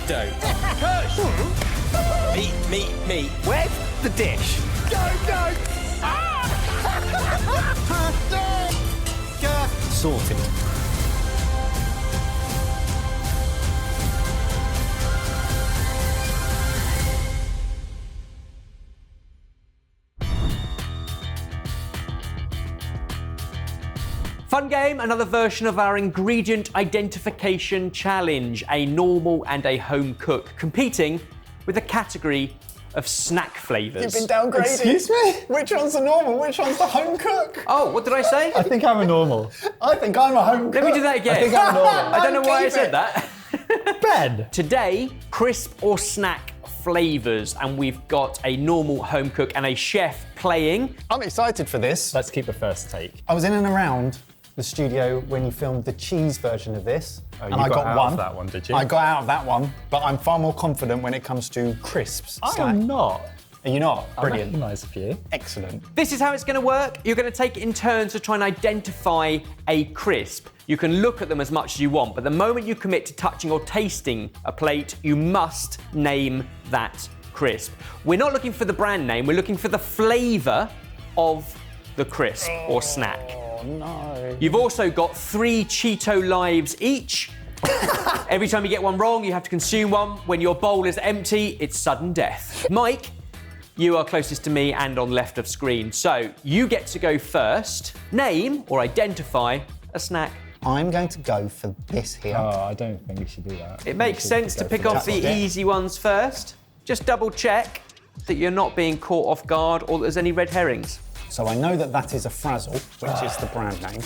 dough. Push! Meat. Where's the dish? Go! Sorted. Fun game, another version of our ingredient identification challenge, a normal and a home cook, competing with a category of snack flavours. You've been downgraded. Excuse me? Which one's the normal? Which one's the home cook? Oh, what did I say? I think I'm a normal. I think I'm a home cook. Let me do that again. I think I'm a normal. I don't know why I Keep said it. that. Ben! Today, crisp or snack flavours, and we've got a normal home cook and a chef playing. I'm excited for this. Let's keep a first take. I was in and around the studio when you filmed the cheese version of this. Oh, and you I got out one. of that one, did you? I got out of that one, but I'm far more confident when it comes to crisps. I'm not. Are you not? I Brilliant. recognise a few. Excellent. This is how it's going to work. You're going to take it in turns to try and identify a crisp. You can look at them as much as you want, but the moment you commit to touching or tasting a plate, you must name that crisp. We're not looking for the brand name, we're looking for the flavour of the crisp or snack. Oh no. You've also got 3 Cheeto lives each. Every time you get one wrong, you have to consume one. When your bowl is empty, it's sudden death. Mike, you are closest to me and on left of screen, so you get to go first. Name or identify a snack. I'm going to go for this here. Oh, I don't think we should do that. It makes sense to pick off the easy ones first. Just double check that you're not being caught off guard or that there's any red herrings. So I know that that is a Frazzle, which is the brand name.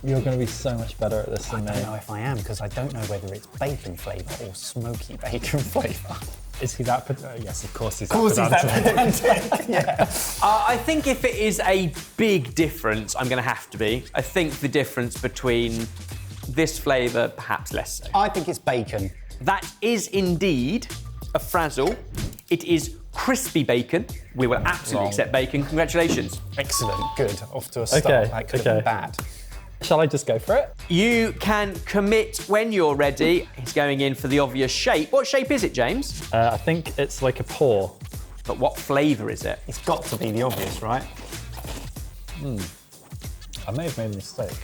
You're going to be so much better at this than me. I don't know if I am, because I don't know whether it's bacon flavour or smoky bacon flavour. Is he that... yes, of course he's that Of course he's that pedantic. pedantic, yeah. I think if it is a big difference, I'm going to have to be. I think the difference between this flavour, perhaps less so. I think it's bacon. That is indeed a Frazzle. It is crispy bacon. We will absolutely accept bacon. Congratulations. Excellent, good. Off to a start. Okay, That could have been bad. Shall I just go for it? You can commit when you're ready. He's going in for the obvious shape. What shape is it, James? I think it's like a paw. But what flavour is it? It's got to be the obvious, right? I may have made a mistake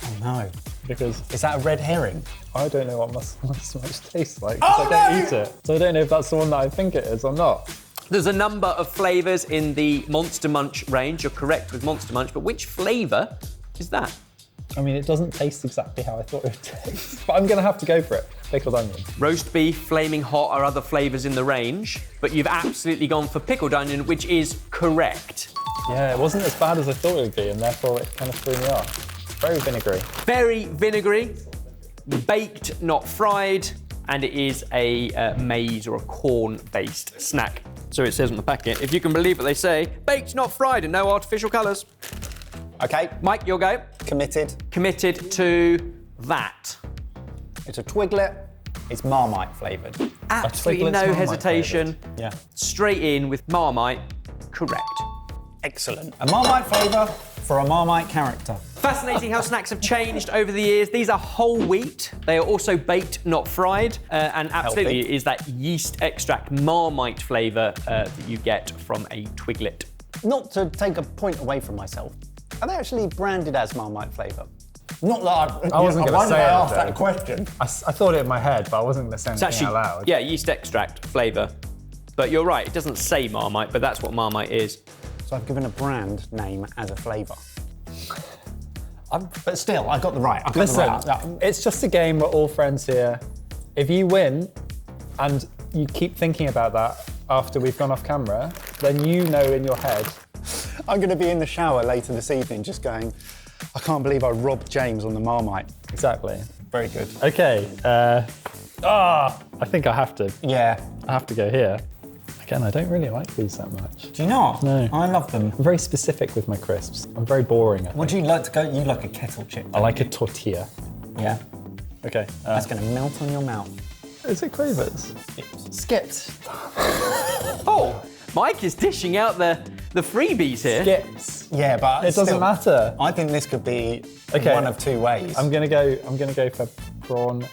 Oh no. because Is that a red herring? I don't know what much tastes like Oh, because I don't no! eat it. So I don't know if that's the one that I think it is or not. There's a number of flavours in the Monster Munch range. You're correct with Monster Munch, but which flavour is that? I mean, it doesn't taste exactly how I thought it would taste, but I'm going to have to go for it. Pickled onion. Roast beef, flaming hot are other flavours in the range, but you've absolutely gone for pickled onion, which is correct. Yeah, it wasn't as bad as I thought it would be, and therefore it kind of threw me off. It's very vinegary. Very vinegary, baked, not fried, and it is a maize or a corn-based snack. So it says on the packet, if you can believe what they say, baked, not fried, and no artificial colours. Okay, Mike, your go. committed. Committed to that. It's a Twiglet. It's Marmite flavoured. Absolutely Twiglets no Marmite hesitation. Yeah. Straight in with Marmite. Correct. Excellent. A Marmite flavour for a Marmite character. Fascinating how snacks have changed over the years. These are whole wheat. They are also baked, not fried. And absolutely Healthy. it is that yeast extract Marmite flavour that you get from a Twiglet. Not to take a point away from myself, are they actually branded as Marmite flavour? Not that I wasn't going to say I it, asked though. that question. I thought it in my head, but I wasn't going to say It's anything actually, out loud. yeah, yeast extract flavour. But you're right, it doesn't say Marmite, but that's what Marmite is. So I've given a brand name as a flavour. But still, I got the right. I got Listen, the right. it's just a game. We're all friends here. If you win and you keep thinking about that after we've gone off camera, then you know in your head. I'm going to be in the shower later this evening just going, I can't believe I robbed James on the Marmite. Exactly. Very good. Okay. I think I have to. Yeah. I have to go here. Again, I don't really like these that much. Do you not? No. I love them. I'm very specific with my crisps. I'm very boring. I What think. do you like to go? You like a kettle chip. I like a tortilla. Yeah. Okay. That's going to melt on your mouth. Is it Quavers? Skips. Oh, Mike is dishing out the freebies here. Skips. Yeah, but It doesn't still, matter. I think this could be Okay. one of two ways. I'm gonna go for prawn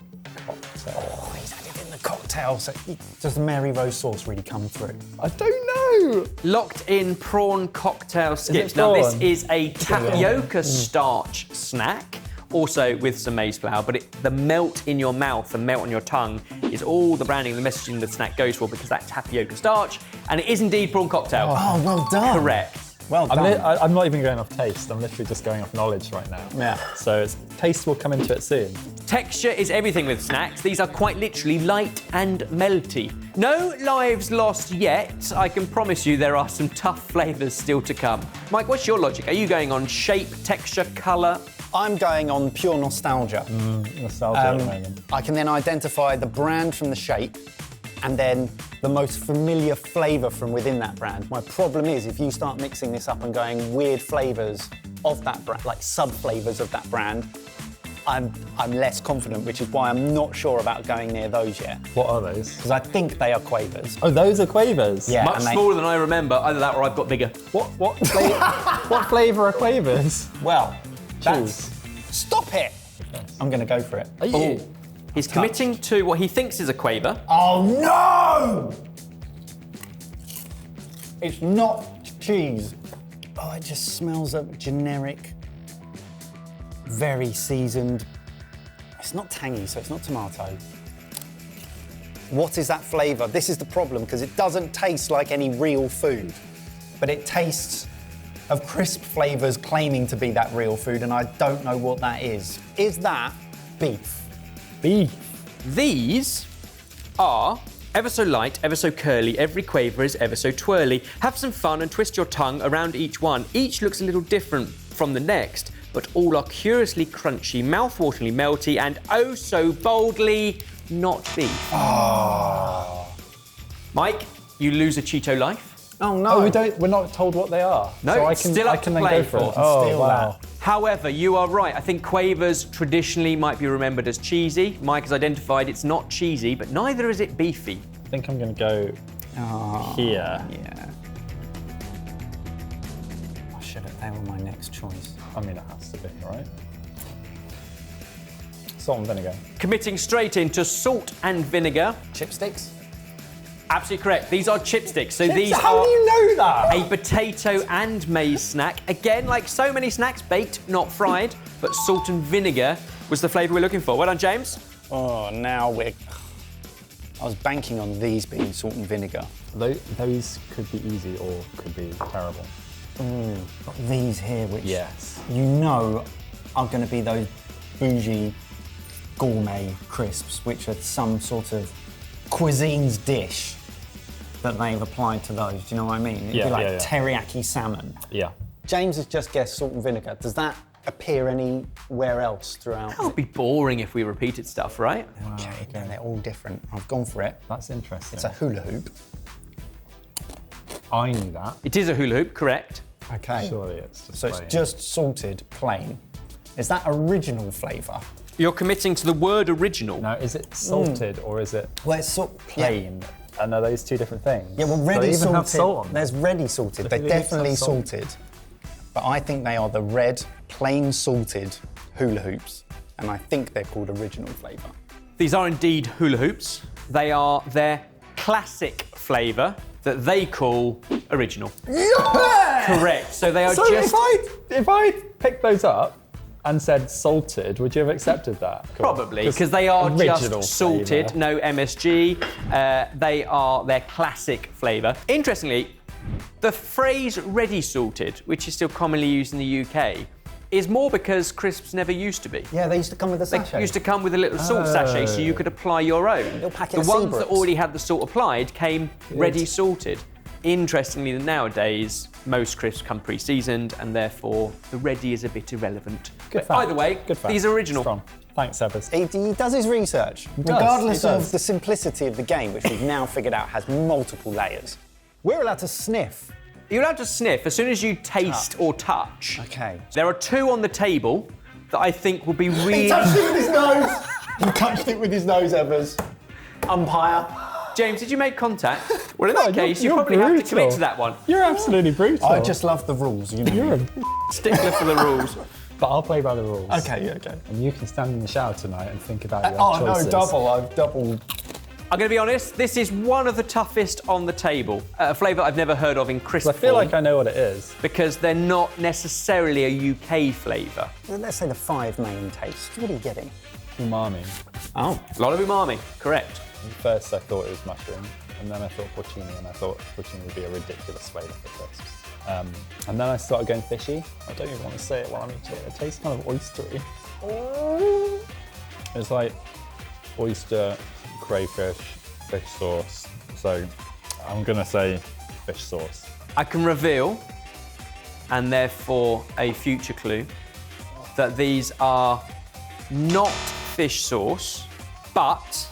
cocktail. Oh, he's had it in the cocktail. cocktail, so does the Mary Rose sauce really come through? I don't know. Locked in prawn cocktail skips. it Now this prawn? is a tapioca starch snack, also with some maize flour, but the melt in your mouth, the melt on your tongue is all the branding and the messaging the snack goes for, because that's tapioca starch, and it is indeed prawn cocktail. Oh, well done. Correct. Well done. I'm not even going off taste. I'm literally just going off knowledge right now. Yeah. So taste will come into it soon. Texture is everything with snacks. These are quite literally light and melty. No lives lost yet. I can promise you there are some tough flavours still to come. Mike, what's your logic? Are you going on shape, texture, colour? I'm going on pure nostalgia. Nostalgia at the moment. I can then identify the brand from the shape and then the most familiar flavour from within that brand. My problem is if you start mixing this up and going weird flavours of that brand, like sub-flavours of that brand, I'm less confident, which is why I'm not sure about going near those yet. What are those? Because I think they are quavers. Oh, those are quavers? Yeah. Much and smaller than I remember. Either that or I've got bigger. What flavour are quavers? Well, that's... Stop it! I'm going to go for it. Are you? He's committing to what he thinks is a quaver. Oh, no! It's not cheese. Oh, it just smells of generic, very seasoned. It's not tangy, so it's not tomato. What is that flavour? This is the problem, because it doesn't taste like any real food, but it tastes of crisp flavours claiming to be that real food, and I don't know what that is. Is that beef? Beef. These are ever so light, ever so curly. Every quaver is ever so twirly. Have some fun and twist your tongue around each one. Each looks a little different from the next, but all are curiously crunchy, mouth-wateringly melty, and oh so boldly not beef. Mike, you lose a Cheeto life. Oh no! We're not told what they are. No, so it's still up I can to then play go for for. it. Oh, Steal wow. that. However, you are right. I think quavers traditionally might be remembered as cheesy. Mike has identified it's not cheesy, but neither is it beefy. I think I'm going to go here. Yeah. I should have. They were my next choice. I mean, it has to be, right? Salt and vinegar. Committing straight into salt and vinegar. Chipsticks? Absolutely correct. These are chipsticks. So these How are do you know that? a potato and maize snack. Again, like so many snacks, baked, not fried, but salt and vinegar was the flavour we're looking for. Well done, James. Oh, now we're... I was banking on these being salt and vinegar. Those could be easy or could be terrible. Got these here, which Yes. you know are going to be those bougie gourmet crisps, which are some sort of cuisine's dish that they've applied to those. Do you know what I mean? It'd be like teriyaki salmon. Yeah. James has just guessed salt and vinegar. Does that appear anywhere else throughout? That would be boring if we repeated stuff, right? Okay, no, they're all different. I've gone for it. That's interesting. It's a hula hoop. I knew that. It is a hula hoop, correct. Okay. Surely it's just So it's plain. just salted, plain. Is that original flavour? You're committing to the word original. Now, is it salted or is it Well, it's plain? And are those two different things? Yeah, well, Do ready they even salted. have salt on them? There's ready salted. So They're Hula Hoops definitely have salt? salted. But I think they are the red, plain salted hula hoops. And I think they're called original flavour. These are indeed hula hoops. They are their classic flavour that they call original. Yeah! Correct. So they are So just... if I picked those up and said salted, would you have accepted that? Cool. Probably, because they are just original salted, flavour. no MSG. They are their classic flavour. Interestingly, the phrase ready salted, which is still commonly used in the UK, is more because crisps never used to be. Yeah, they used to come with a They sachet. used to come with a little salt sachet so you could apply your own. Little packet The of ones that Seabrooks. already had the salt applied came ready salted. Interestingly, nowadays, most crisps come pre-seasoned and therefore the ready is a bit irrelevant. Good But fact. either way, Good fact. these are original. Strong. Thanks, Sebas. He does his research, does, regardless he does. of the simplicity of the game, which we've now figured out has multiple layers. We're allowed to sniff. You're allowed to sniff as soon as you taste or touch. Okay. There are two on the table that I think will be He really... touched it with his nose. He touched it with his nose, Evers. Umpire. James, did you make contact? Well, in No, that case, you you're probably have to brutal. commit to that one. You're absolutely brutal. I just love the rules, you know. You're a... Stickler for the rules. But I'll play by the rules. Okay. And you can stand in the shower tonight and think about your Oh choices. no, double. I've double I'm going to be honest, this is one of the toughest on the table. A flavour I've never heard of in crisp I feel form, like I know what it is. because they're not necessarily a UK flavour. Let's say the 5 main tastes. What are you getting? Umami. Oh. A lot of umami, correct. At first I thought it was mushroom, and then I thought porcini, and I thought porcini would be a ridiculous flavour for crisps. And then I started going fishy. I don't even want to say it while I'm eating it. It tastes kind of oystery. It's like oyster, crayfish, fish sauce. So I'm gonna say fish sauce. I can reveal, and therefore a future clue, that these are not fish sauce, but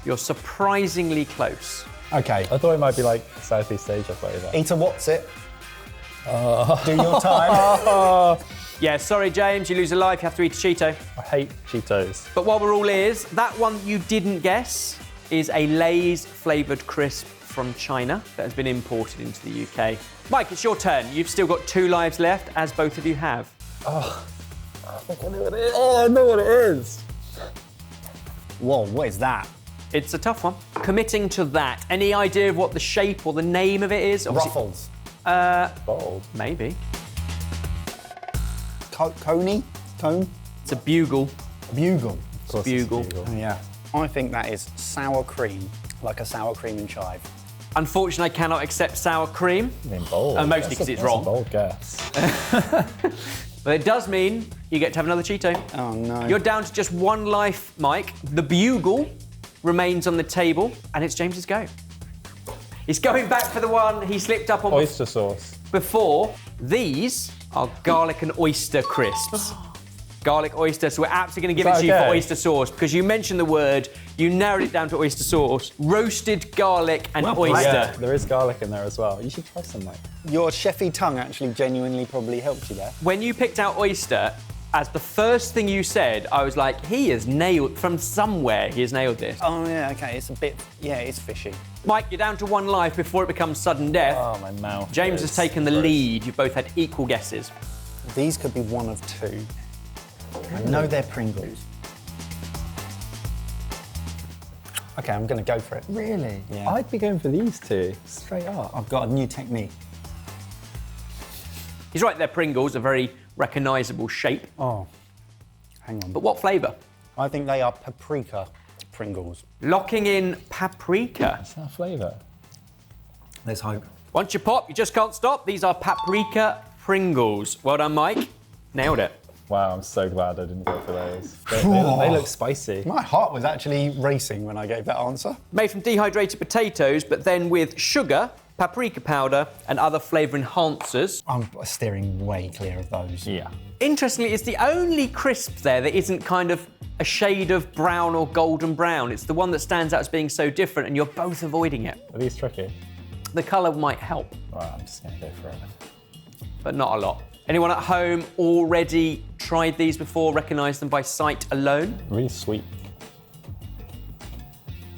you're surprisingly close. Okay. I thought it might be like Southeast Asia flavour. Eater, what's it? Do your time. Yeah, sorry, James, you lose a life, you have to eat a Cheeto. I hate Cheetos. But while we're all ears, that one you didn't guess is a Lay's flavoured crisp from China that has been imported into the UK. Mike, it's your turn. You've still got 2 lives left, as both of you have. I think I know what it is. Oh, I know what it is. Whoa, what is that? It's a tough one. Committing to that, any idea of what the shape or the name of it is? Ruffles. Bold. Maybe. Coney? Cone? It's a bugle. Bugle. Of course Bugle. it's bugle. Yeah. I think that is sour cream, like a sour cream and chive. Unfortunately, I cannot accept sour cream, I mean, bold. mostly 'cause it's That's wrong. a bold guess. but it does mean you get to have another Cheeto. Oh, no. You're down to just 1 life, Mike. The bugle remains on the table, and it's James's go. He's going back for the one he slipped up on Oyster sauce. before. These are garlic and oyster crisps. Garlic oyster, so we're absolutely going to give it to you for okay? oyster sauce, because you mentioned the word, you narrowed it down to oyster sauce. Roasted garlic and Well played. oyster. Yeah, there is garlic in there as well. You should try some, mate. Your chefy tongue actually genuinely probably helped you there. When you picked out oyster, as the first thing you said, I was like, he has nailed, from somewhere, he has nailed this. Oh, yeah, okay, it's a bit, yeah, it's fishy. Mike, you're down to 1 life before it becomes sudden death. Oh, my mouth. James has taken the lead. You both had equal guesses. These could be one of 2. I know they're Pringles. Okay, I'm going to go for it. Really? Yeah. I'd be going for these 2, straight up. I've got a new technique. He's right, they're Pringles, a very recognisable shape. Oh, hang on. But what flavour? I think they are paprika Pringles. Locking in paprika. Is that a flavour? There's hope. Once you pop, you just can't stop. These are paprika Pringles. Well done, Mike. Nailed it. Wow, I'm so glad I didn't go for those. They look spicy. My heart was actually racing when I gave that answer. Made from dehydrated potatoes, but then with sugar, paprika powder, and other flavour enhancers. I'm steering way clear of those. Yeah. Interestingly, it's the only crisp there that isn't kind of a shade of brown or golden brown. It's the one that stands out as being so different, and you're both avoiding it. Are these tricky? The colour might help, Right, I'm just going to go for it. but not a lot. Anyone at home already tried these before, recognised them by sight alone? Really sweet.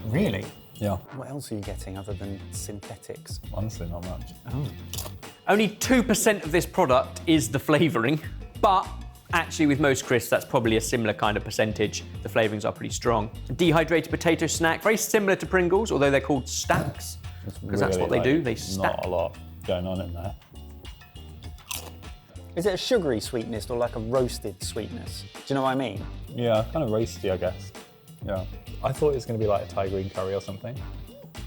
Really? Yeah. What else are you getting other than synthetics? Honestly, not much. Only 2% of this product is the flavouring, but actually with most crisps, that's probably a similar kind of percentage. The flavourings are pretty strong. A dehydrated potato snack, very similar to Pringles, although they're called stacks, because that's what they do, they stack. Not a lot going on in there. Is it a sugary sweetness or like a roasted sweetness? Do you know what I mean? Yeah, kind of roasty, I guess. Yeah. I thought it was going to be like a Thai green curry or something.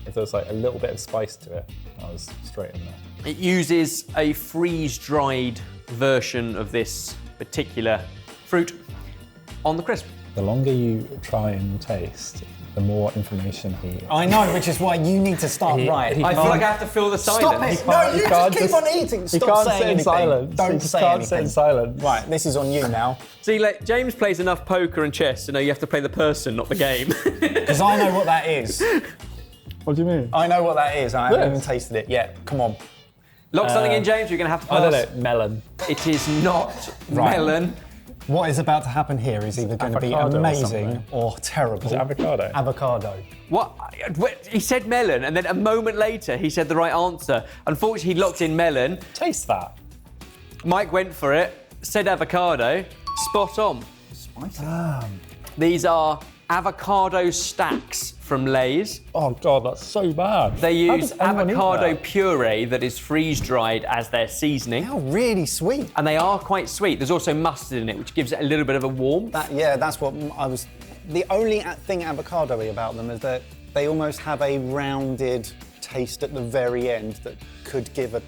If there was like a little bit of spice to it, I was straight in there. It uses a freeze-dried version of this particular fruit on the crisp. The longer you try and taste, the more information he... I know, which is why you need to start right. he I feel can't- like I have to fill the silence. Stop it! No, you just keep on eating. He Stop can't saying sit in anything. silence. Don't He just say can't anything. sit in silence. Right, this is on you now. See, like, James plays enough poker and chess to know you have to play the person, not the game. Because I know what that is. What do you mean? I know what that is. I haven't This? even tasted it yet. Come on. Lock something in, James, you're going to have to pass. I don't know, melon. It is not Right. melon. What is about to happen here is either going to be Avocado or amazing something. or terrible. Is it avocado? Avocado. What? He said melon, and then a moment later, he said the right answer. Unfortunately, he locked in melon. Taste that. Mike went for it, said avocado. Spot on. Spicy. These are avocado stacks from Lay's. Oh God, that's so bad. They How use does anyone eat avocado that? puree that is freeze-dried as their seasoning. They're really sweet. And they are quite sweet. There's also mustard in it, which gives it a little bit of a warmth. That's what I was... The only thing avocado-y about them is that they almost have a rounded taste at the very end that could give a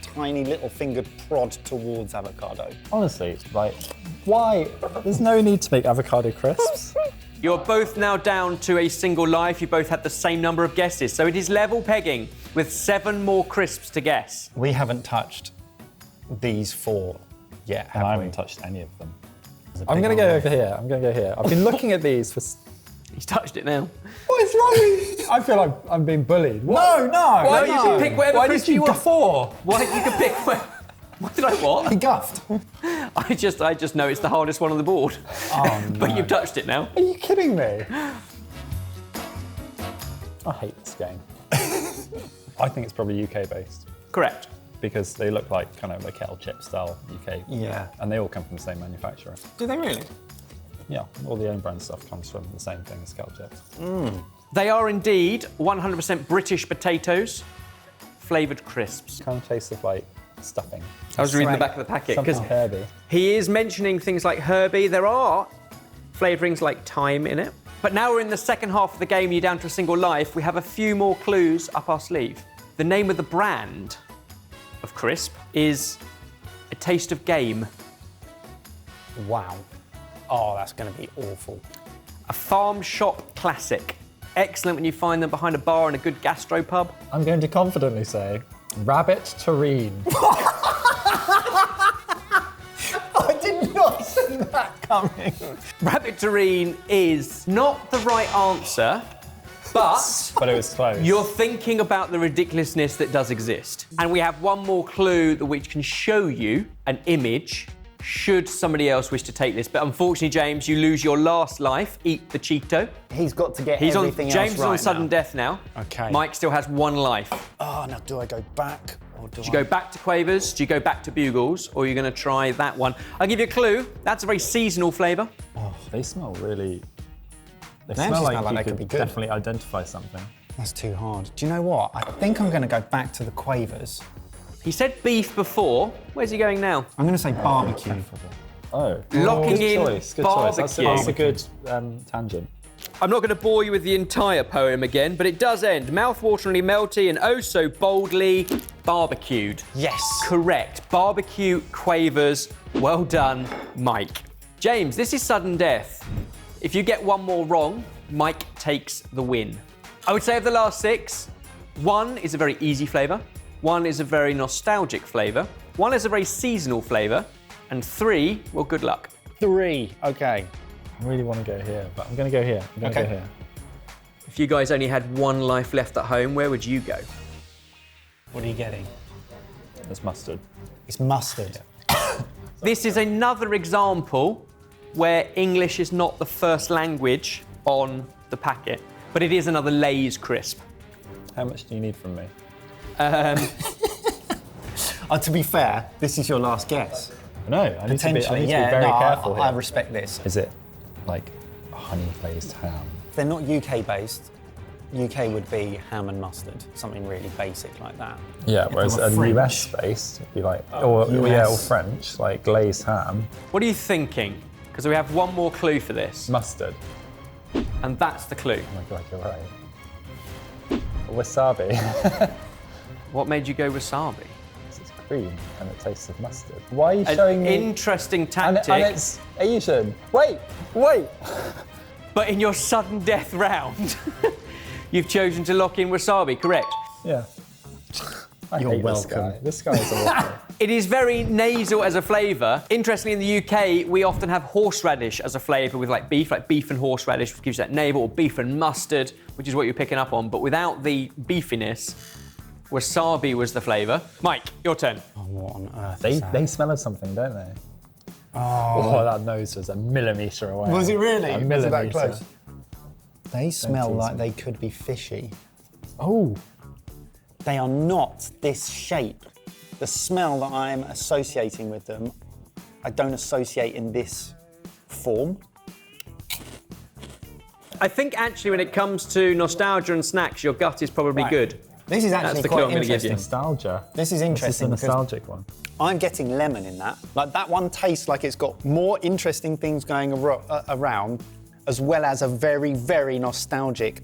tiny little fingered prod towards avocado. Honestly, like, why? There's no need to make avocado crisps. You're both now down to a single life. You both had the same number of guesses. So it is level pegging with 7 more crisps to guess. We haven't touched these 4 yet, have And I we? haven't touched any of them. I'm I'm going to go over here. I'm going to go here. I've been looking at these for... He's touched it now. What is wrong with you? I feel like I'm being bullied. No, no! Why you can pick whatever Why crisp did you want. guffaw? Why you can pick... What did I what? He guffed. I just know it's the hardest one on the board. Oh, no. But you've touched it now. Are you kidding me? I hate this game. I think it's probably UK based Correct. because they look like kind of a kettle chip style UK. Yeah. And they all come from the same manufacturer. Do they really? Yeah, all the own brand stuff comes from the same thing as kettle chips. They are indeed 100% British potatoes, flavoured crisps. Kind of tastes of like stuffing. I was reading the Right. back of the packet Something because herby. he is mentioning things like herby. There are flavourings like thyme in it. But now we're in the second half of the game, you're down to a single life. We have a few more clues up our sleeve. The name of the brand of crisp is A Taste of Game. Wow. Oh, that's going to be awful. A farm shop classic. Excellent when you find them behind a bar in a good gastropub. I'm going to confidently say rabbit terrine. I did not see that coming. Rabbit terrine is not the right answer, but But it was close. you're thinking about the ridiculousness that does exist. And we have one more clue that which can show you an image should somebody else wish to take this. But unfortunately, James, you lose your last life. Eat the Cheeto. He's got to get He's on. everything James else is on right sudden now. death now. Okay. Mike still has 1 life. Oh, now do I go back or do Do you go back to Quavers? Do you go back to Bugles? Or are you going to try that one? I'll give you a clue. That's a very seasonal flavour. Oh, they smell really... They They smell actually like smell like you they could could be good. definitely identify something. That's too hard. Do you know what? I think I'm going to go back to the Quavers. He said beef before. Where's he going now? I'm going to say barbecue. Oh, Locking good in choice, good choice. That's a barbecue. good tangent. I'm not going to bore you with the entire poem again, but it does end mouth-wateringly melty and oh so boldly barbecued. Yes. Correct. Barbecue Quavers. Well done, Mike. James, this is sudden death. If you get 1 more wrong, Mike takes the win. I would say of the last 6, 1 is a very easy flavour, 1 is a very nostalgic flavour, 1 is a very seasonal flavour, and 3, well, good luck. 3. Okay. I really want to go here, but I'm going to go here. I'm going to Okay. go here. If you guys only had 1 life left at home, where would you go? What are you getting? It's mustard. It's mustard. This is another example where English is not the first language on the packet, but it is another Lay's crisp. How much do you need from me? To be fair, this is your last guess. No, I need to be Potentially, very careful I here. respect this. Is it like honey glazed ham? If they're not UK based, UK would be ham and mustard, something really basic like that. Yeah, If whereas they were a French- US based would be like, or US. French, like glazed ham, What are you thinking? Because we have 1 more clue for this, mustard. and that's the clue. Oh my God, you're right. Wasabi. What made you go wasabi? It's cream and it tastes of mustard. Why are you An showing me? interesting And tactic, it's Asian. Wait. but in your sudden death round, you've chosen to lock in wasabi, correct? Yeah. I You're hate welcome. This guy is awful. It is very nasal as a flavour. Interestingly, in the UK, we often have horseradish as a flavour with like beef and horseradish, which gives you that navel, or beef and mustard, which is what you're picking up on. But without the beefiness, wasabi was the flavour. Mike, your turn. Oh, what on earth is that? They smell of something, don't they? Oh, that nose was a millimetre away. Was it really? A Was it millimetre. that close? They smell tease like me. they could be fishy. Oh, They are not this shape. The smell that I'm associating with them, I don't associate in this form. I think actually when it comes to nostalgia and snacks, your gut is probably good. This is That's actually the clue quite I'm going to give you. interesting. Nostalgia. This is This interesting. is a because nostalgic one. I'm getting lemon in that. Like that one tastes like it's got more interesting things going around, as well as a very, very nostalgic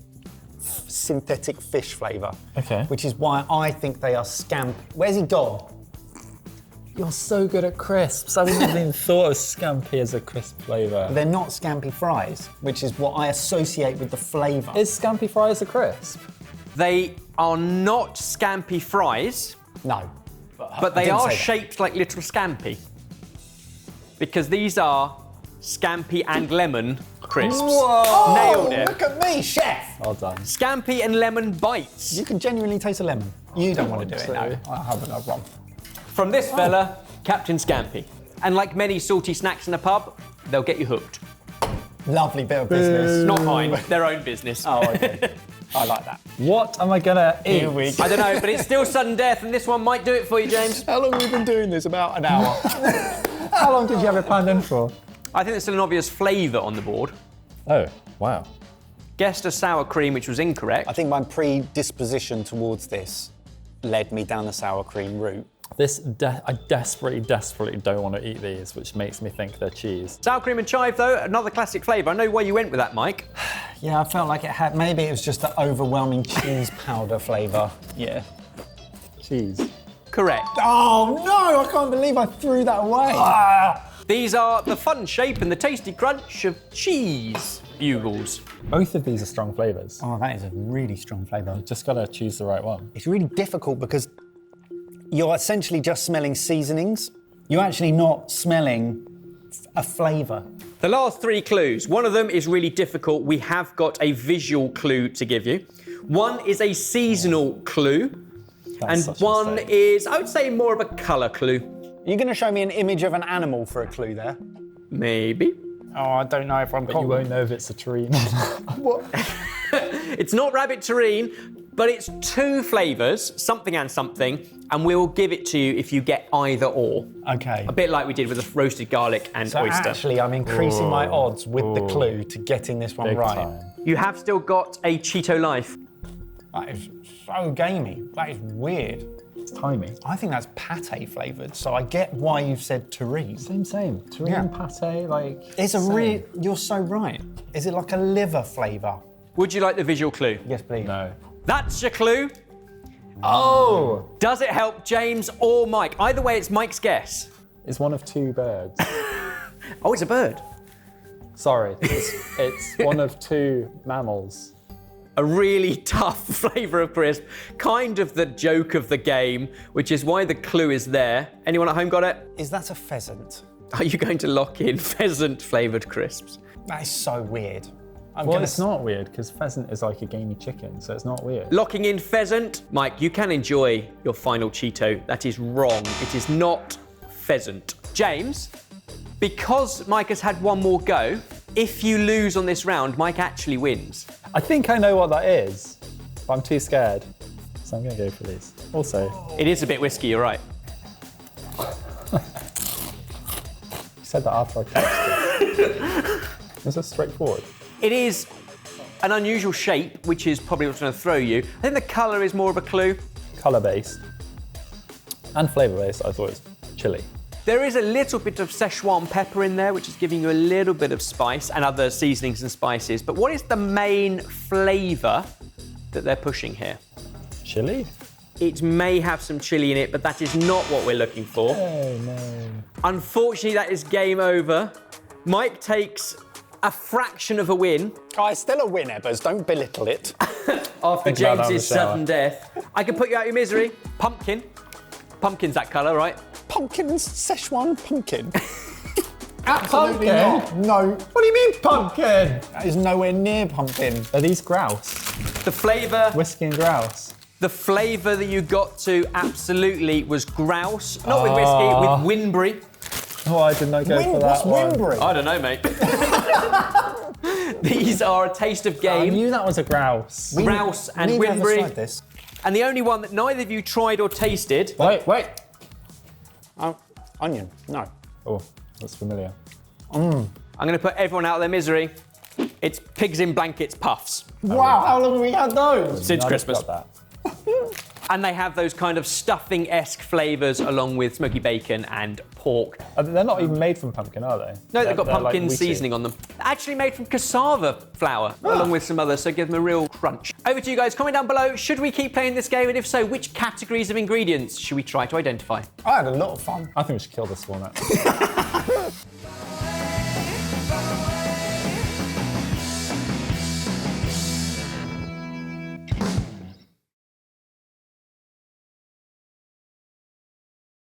synthetic fish flavour. Okay. Which is why I think they are Scampy. Where's he gone? You're so good at crisps. I wouldn't have even thought of Scampy as a crisp flavour. They're not Scampy fries, which is what I associate with the flavour. Is Scampy fries a crisp? They are not Scampy fries, No. but they didn't are say that. shaped like little Scampy. Because these are Scampy and lemon crisps. Whoa! Nailed it. Look at me, chef! Well done. Scampy and lemon bites. You can genuinely taste a lemon. You don't want to do it, to. no. I haven't, no wrong. From this fella, Captain Scampy. And like many salty snacks in a pub, they'll get you hooked. Lovely bit of business. Not mine, their own business. Oh, okay. I like that. What am I gonna eat? Here we go. I don't know, but it's still sudden death, and this one might do it for you, James. How long have we been doing this? About an hour. How long did you have it planned in for? I think there's still an obvious flavour on the board. Oh, wow. Guessed a sour cream, which was incorrect. I think my predisposition towards this led me down the sour cream route. I desperately don't want to eat these, which makes me think they're cheese. Sour cream and chive, though, another classic flavour. I know why you went with that, Mike. Yeah, I felt like it had, maybe it was just the overwhelming cheese powder flavour. Yeah. Cheese. Correct. Oh no, I can't believe I threw that away. These are the fun shape and the tasty crunch of cheese bugles. Both of these are strong flavours. Oh, that is a really strong flavour. Just gotta choose the right one. It's really difficult because you're essentially just smelling seasonings. You're actually not smelling a flavour. The last three clues. One of them is really difficult. We have got a visual clue to give you. One is a seasonal clue. That's such And a one mistake. is, I would say, more of a colour clue. Are you going to show me an image of an animal for a clue there? Maybe. Oh, I don't know if I'm But you won't know if it's a terrine. What? It's not rabbit terrine, but it's two flavours, something and something, and we'll give it to you if you get either or. Okay. A bit like we did with the roasted garlic and So oyster. actually, I'm increasing my odds with the clue to getting this one Big right. time. You have still got a Cheeto Life. That is so gamey. That is weird. It's timey. I think that's pate flavoured, so I get why you've said terrine. Same. Terrine pate, like. It's a same. real. You're so right. Is it like a liver flavour? Would you like the visual clue? Yes, please. No. That's your clue. Oh! Does it help James or Mike? Either way, it's Mike's guess. It's one of two birds. Oh, it's a bird. Sorry, it's one of two mammals. A really tough flavour of crisp. Kind of the joke of the game, which is why the clue is there. Anyone at home got it? Is that a pheasant? Are you going to lock in pheasant flavoured crisps? That is so weird. Well, it's not weird because pheasant is like a gamey chicken, so it's not weird. Locking in pheasant. Mike, you can enjoy your final Cheeto. That is wrong. It is not pheasant. James, because Mike has had one more go, if you lose on this round, Mike actually wins. I think I know what that is, but I'm too scared, so I'm going to go for these. Also, It is a bit whiskey, you're right. you said that after I touched it. Is this straightforward? It is an unusual shape, which is probably what's going to throw you. I think the colour is more of a clue. Colour-based and flavour-based, I thought it was chili. There is a little bit of Szechuan pepper in there, which is giving you a little bit of spice and other seasonings and spices. But what is the main flavour that they're pushing here? Chili? It may have some chili in it, but that is not what we're looking for. Oh, no. Unfortunately, that is game over. Mike takes a fraction of a win Guys, still a win, Ebbers. Don't belittle it. after Think about that in the James's shower. sudden death. I can put you out of your misery. Pumpkin. Pumpkin's that colour, right? Pumpkin, Szechuan pumpkin. Absolutely not. No, What do you mean pumpkin? that is nowhere near pumpkin. Are these grouse? The flavour Whiskey and grouse? The flavour that you got to absolutely was grouse, not with whiskey, with Winbury. Oh, I did not go for What's that one. Winbury? I don't know, mate. These are a taste of I game. knew that was a grouse. Grouse and We've never Winbury. tried this. And the only one that neither of you tried or tasted. Wait. Oh, onion. No. Oh, that's familiar. I'm going to put everyone out of their misery. It's Pigs in Blankets puffs. Wow, how long have we had those? Since I just Christmas. got that. And they have those kind of stuffing-esque flavours along with smoky bacon and pork. They're not even made from pumpkin, are they? No, they've got They're pumpkin like wheaty. seasoning on them. Actually made from cassava flour, along with some others, so give them a real crunch. Over to you guys, comment down below, should we keep playing this game? And if so, which categories of ingredients should we try to identify? I had a lot of fun. I think we should kill this one.